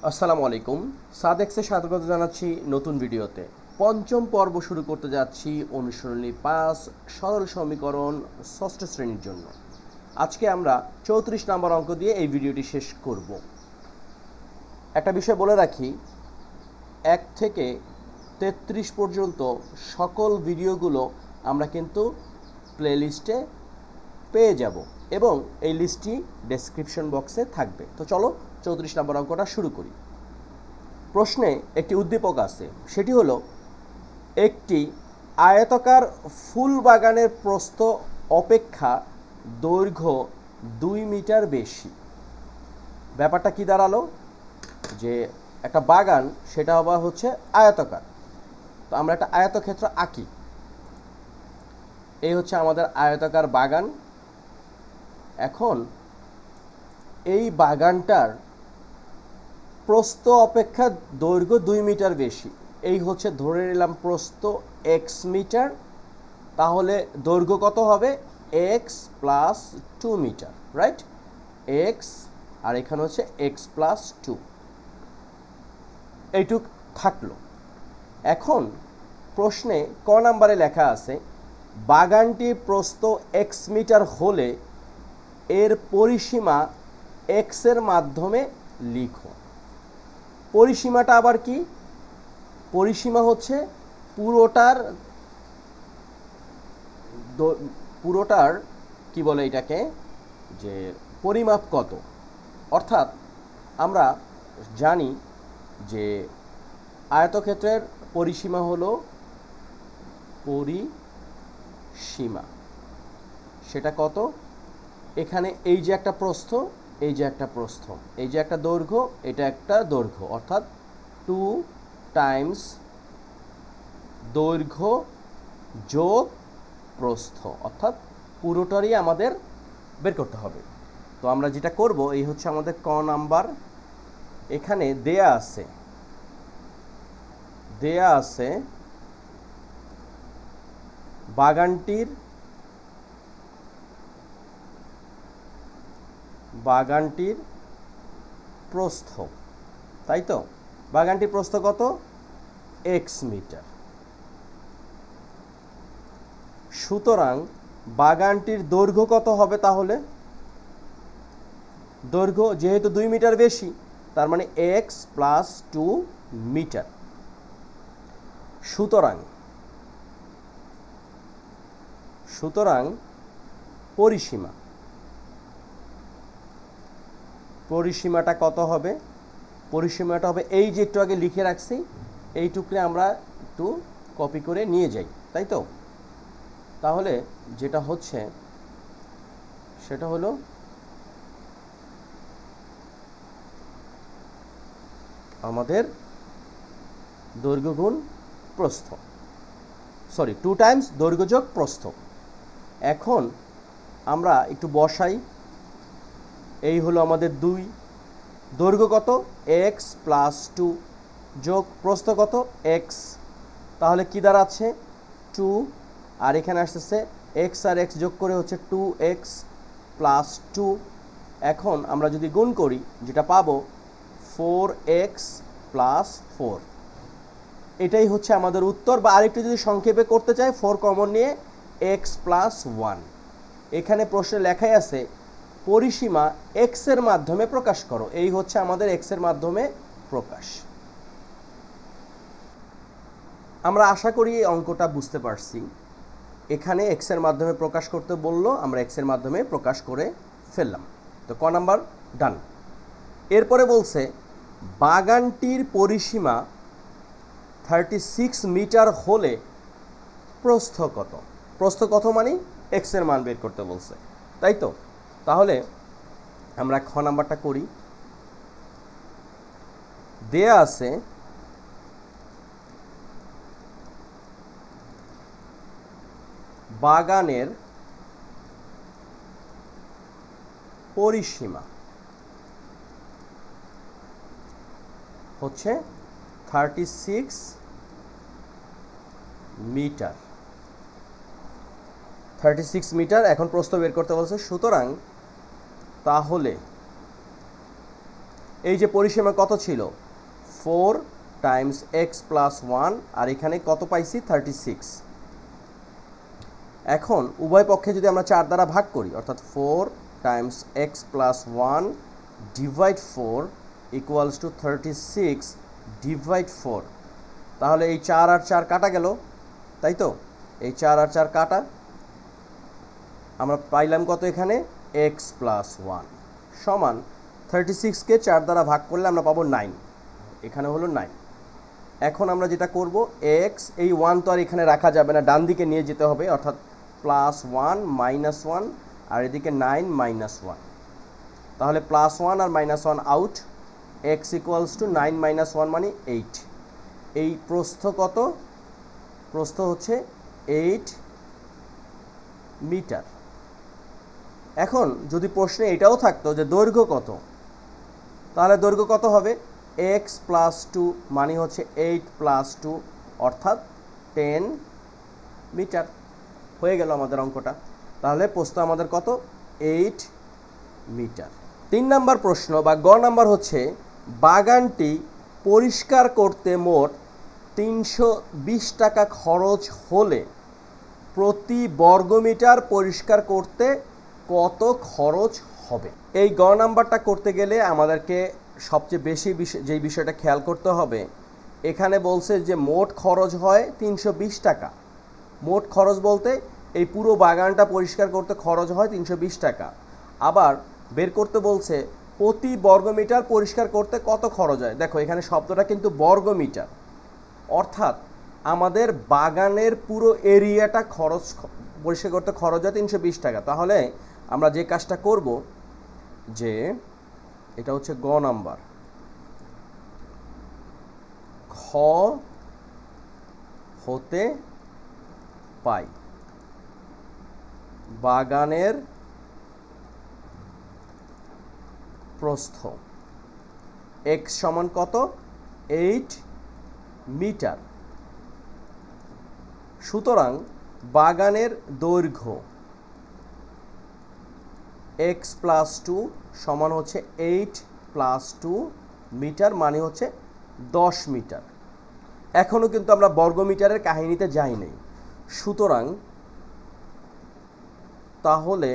আসসালামু আলাইকুম। সাদেক্সে স্বাগত জানাচ্ছি নতুন ভিডিওতে। পঞ্চম পর্ব শুরু করতে যাচ্ছি অনুশীলনী 5 সরল সমীকরণ ষষ্ঠ শ্রেণীর জন্য। আজকে আমরা 34 নম্বর অঙ্ক দিয়ে এই ভিডিওটি শেষ করব। একটা বিষয় বলে রাখি, 1 থেকে 33 পর্যন্ত সকল ভিডিওগুলো আমরা কিন্তু প্লেলিস্টে পেয়ে যাব এবং এই লিস্টটি ডেসক্রিপশন বক্সে থাকবে। তো চলো 34 নম্বর অঙ্কটা শুরু করি। প্রশ্নে একটি উদ্দীপক আছে, সেটি হলো একটি আয়তাকার ফুল বাগানের প্রস্থ অপেক্ষা দৈর্ঘ্য 2 মিটার বেশি। ব্যাপারটা কি দাঁড়ালো, যে একটা বাগান সেটা আবার হচ্ছে আয়তাকার। তো আমরা একটা আয়তক্ষেত্র আঁকি। এই হচ্ছে আমাদের আয়তাকার বাগান। এখন এই বাগানটার প্রস্থ অপেক্ষা দৈর্ঘ্য 2 মিটার বেশি। এই হচ্ছে ধরে নিলাম প্রস্থ x মিটার, তাহলে দৈর্ঘ্য কত হবে? x plus 2 meter, right? x আর এখানে হচ্ছে x প্লাস 2, এইটুক থাকলো। এখন প্রশ্নে ক নাম্বারে লেখা আছে বাগানটির প্রস্থ x মিটার হলে এর পরিসীমা x এর মাধ্যমে লিখো। পরিসীমাটা আবার কি? পরিসীমা হচ্ছে পুরোটার কি বলে এটাকে, যে পরিমাপ কত। অর্থাৎ আমরা জানি যে আয়তক্ষেত্রের পরিসীমা হলো পরিসীমা, সেটা কত? এখানে এই যে একটা প্রস্থ, এই যে একটা প্রস্থ, এই যে একটা দৈর্ঘ্য, এটা একটা দৈর্ঘ্য, অর্থাৎ 2 টাইমস দৈর্ঘ্য যোগ প্রস্থ, অর্থাৎ পুরোটারই আমাদের বের করতে হবে। তো আমরা যেটা করব, এই হচ্ছে আমাদের ক নাম্বার। এখানে দেয়া আছে বাগানটির প্রস্থ, তাই তো? বাগানটির প্রস্থ কত? x meter. সুতরাং বাগানটির দৈর্ঘ্য কত হবে? তাহলে দৈর্ঘ্য যেহেতু 2 মিটার বেশি, তার মানে x প্লাস 2 মিটার। সুতরাং পরিসীমাটা কত হবে? পরিসীমাটা হবে এই যে একটু আগে লিখে রাখছি, এইটুকরে আমরা একটু কপি করে নিয়ে যাই, তাই তো? তাহলে যেটা হচ্ছে সেটা হলো আমাদের দৈর্ঘ্য গুণ প্রস্থ, 2 টাইমস দৈর্ঘ্য যোগ প্রস্থ। এখন আমরা একটু বসাই। এই হলো আমাদের 2, দৈর্ঘ্য কত? x প্লাস 2 যোগ প্রস্থ কত? x, তাহলে কি দাঁড়াচ্ছে? 2, আর এখানে আসতেছে x আর x যোগ করে হচ্ছে 2x প্লাস 2। এখন আমরা যদি গুণ করি, যেটা পাবো 4x প্লাস 4। এটাই হচ্ছে আমাদের উত্তর। বা আরেকটু যদি সংক্ষেপে করতে চাই, 4 কমন নিয়ে x প্লাস 1। এখানে প্রশ্নে লেখাই আছে পরিসীমা x এর মাধ্যমে প্রকাশ করো। এই হচ্ছে আমাদের x এর মাধ্যমে প্রকাশ। আমরা আশা করি এই অঙ্কটা বুঝতে পারছি। এখানে x এর মাধ্যমে প্রকাশ করতে বললো, আমরা x এর মাধ্যমে প্রকাশ করে ফেললাম। তো ক নাম্বার ডান। এরপরে বলছে বাগানটির পরিসীমা 36 মিটার হলে প্রস্থ কত? প্রস্থ কত মানে x এর মান বের করতে বলছে, তাই তো? তাহলে আমরা খ নাম্বারটা করি। দেয়া আছে বাগানের পরিসীমা হচ্ছে 36 মিটার। 36 মিটার। এখন প্রস্থ বের করতে বলছে। সুতরাং তাহলে এই যে পরিসীমা কত ছিল 4 টাইমস এক্স প্লাস 1 আর এখানে কত পাইছি 36। এখন উভয় পক্ষে যদি আমরা 4 দ্বারা ভাগ করি অর্থাৎ 4 Times x plus 1 divide 4 equals to 36 divide 4, তাহলে এই 4 আর 4 কাটা গেল, তাই তো? এই 4 আর 4 কাটা, আমরা পাইলাম কত এখানে এক্স প্লাস 1 সমান 36কে 4 দ্বারা ভাগ করলে আমরা পাবো 9, এখানে হলো 9। এখন আমরা যেটা করব এক্স, এই 1 তো আর এখানে রাখা যাবে না, ডান দিকে নিয়ে যেতে হবে, অর্থাৎ প্লাস 1 মাইনাস 1 আর এদিকে 9 মাইনাস 1, তাহলে প্লাস 1 আর minus 1 out, x equals to 9 minus 1 মানে 8। এই প্রস্থ কত? প্রস্থ হচ্ছে 8 মিটার। এখন যদি প্রশ্নে এটাও থাকতো যে দৈর্ঘ্য কত, তাহলে দৈর্ঘ্য কত হবে এক্স প্লাস 2 মানে হচ্ছে 8 প্লাস 2 অর্থাৎ 10 মিটার। হয়ে গেল আমাদের অঙ্কটা। তাহলে প্রস্থ আমাদের কত 8 মিটার। 3 নম্বর প্রশ্ন বা গ নাম্বার হচ্ছে বাগানটি পরিষ্কার করতে মোট 320 টাকা খরচ হলে প্রতি বর্গমিটার পরিষ্কার করতে কত খরচ হবে? এই গ নাম্বারটা করতে গেলে আমাদেরকে সবচেয়ে বেশি যেই বিষয়টা খেয়াল করতে হবে, এখানে বলছে যে মোট খরচ হয় 320 টাকা। মোট খরচ বলতে এই পুরো বাগানটা পরিষ্কার করতে খরচ হয় 320 টাকা। আবার বের করতে বলছে প্রতি বর্গমিটার পরিষ্কার করতে কত খরচ হয়। দেখো এখানে শব্দটা কিন্তু বর্গমিটার, অর্থাৎ আমাদের বাগানের পুরো এরিয়াটা পরিষ্কার করতে খরচ হয় 320 টাকা। তাহলে আমরা যে কাজটা করব যে এটা হচ্ছে গ নাম্বার, খ হতে পাই বাগানের প্রস্থ এক্স সমান কত 8 মিটার। সুতরাং বাগানের দৈর্ঘ্য এক্স প্লাস 2 সমান হচ্ছে 8 প্লাস 2 মিটার মানে হচ্ছে 10 মিটার। এখনও কিন্তু আমরা বর্গমিটারের কাহিনীতে যাই নাই। সুতরাং তাহলে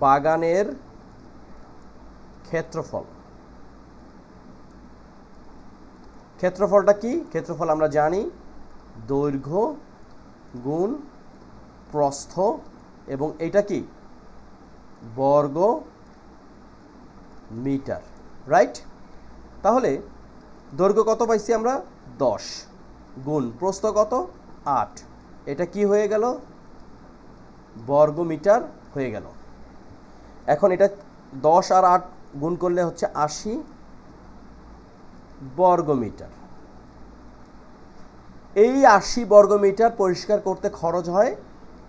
বাগানের ক্ষেত্রফলটা কি? ক্ষেত্রফল আমরা জানি দৈর্ঘ্য গুণ প্রস্থ এবং এটা কি বর্গ মিটার, রাইট? তাহলে দৈর্ঘ্য কত পাইছি আমরা 10 গুণ প্রস্থ কত 8, এটা কি হয়ে গেল বর্গ মিটার হয়ে গেল। এখন এটা 10 আর 8 গুণ করলে হচ্ছে 80 বর্গ মিটার। এই 80 বর্গ মিটার পরিষ্কার করতে খরচ হয়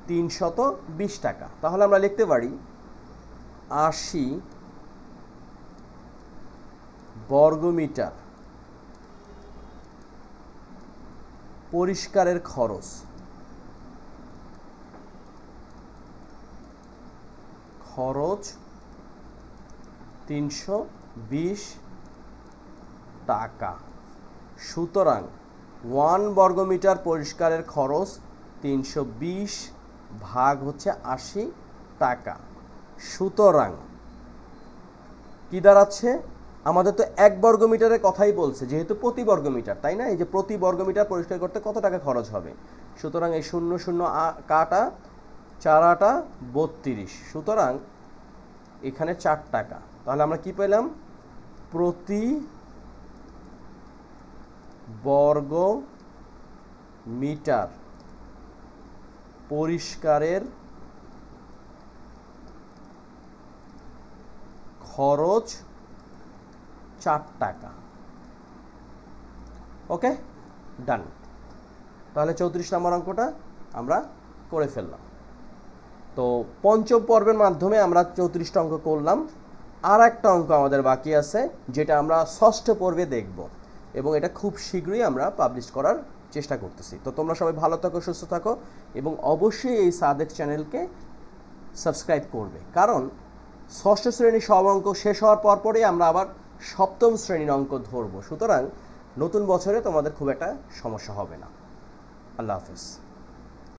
320 টাকা। তাহলে আমরা লিখতে পারি 80 বর্গ মিটার পরিষ্কারের খরচ খরচ 320 টাকা। সুতরাং 1 বর্গমিটার পরিষ্কারের খরচ 320 ভাগ হচ্ছে 80 টাকা। সুতরাং কি দাঁড়াচ্ছে? আমাদের তো 1 বর্গমিটারের কথাই বলছে, যেহেতু প্রতি বর্গমিটার, তাই না? এই যে প্রতি বর্গমিটার পরিষ্কার করতে কত টাকা খরচ হবে। সুতরাং এই 0 0 কাটা 4 8 32, সুতরাং এখানে 4 টাকা। তাহলে আমরা কি পেলাম? প্রতি বর্গ মিটার পরিষ্কারের খরচ 4 টাকা। ওকে, ডান। তাহলে 34 নম্বর অঙ্কটা আমরা করে ফেললাম। তো পঞ্চম পর্বের মাধ্যমে আমরা 34টা অঙ্ক করলাম। আর একটা অঙ্ক আমাদের বাকি আছে, যেটা আমরা ষষ্ঠ পর্বে দেখব এবং এটা খুব শীঘ্রই আমরা পাবলিশ করার চেষ্টা করতেছি। তো তোমরা সবাই ভালো থাকো, সুস্থ থাকো এবং অবশ্যই এই সাদেক চ্যানেলকে সাবস্ক্রাইব করবে, কারণ ষষ্ঠ শ্রেণীর সব অঙ্ক শেষ হওয়ার পরপরই আমরা আবার সপ্তম শ্রেণীর অঙ্ক ধরবো। সুতরাং নতুন বছরে তোমাদের খুব একটা সমস্যা হবে না। আল্লাহ হাফেজ।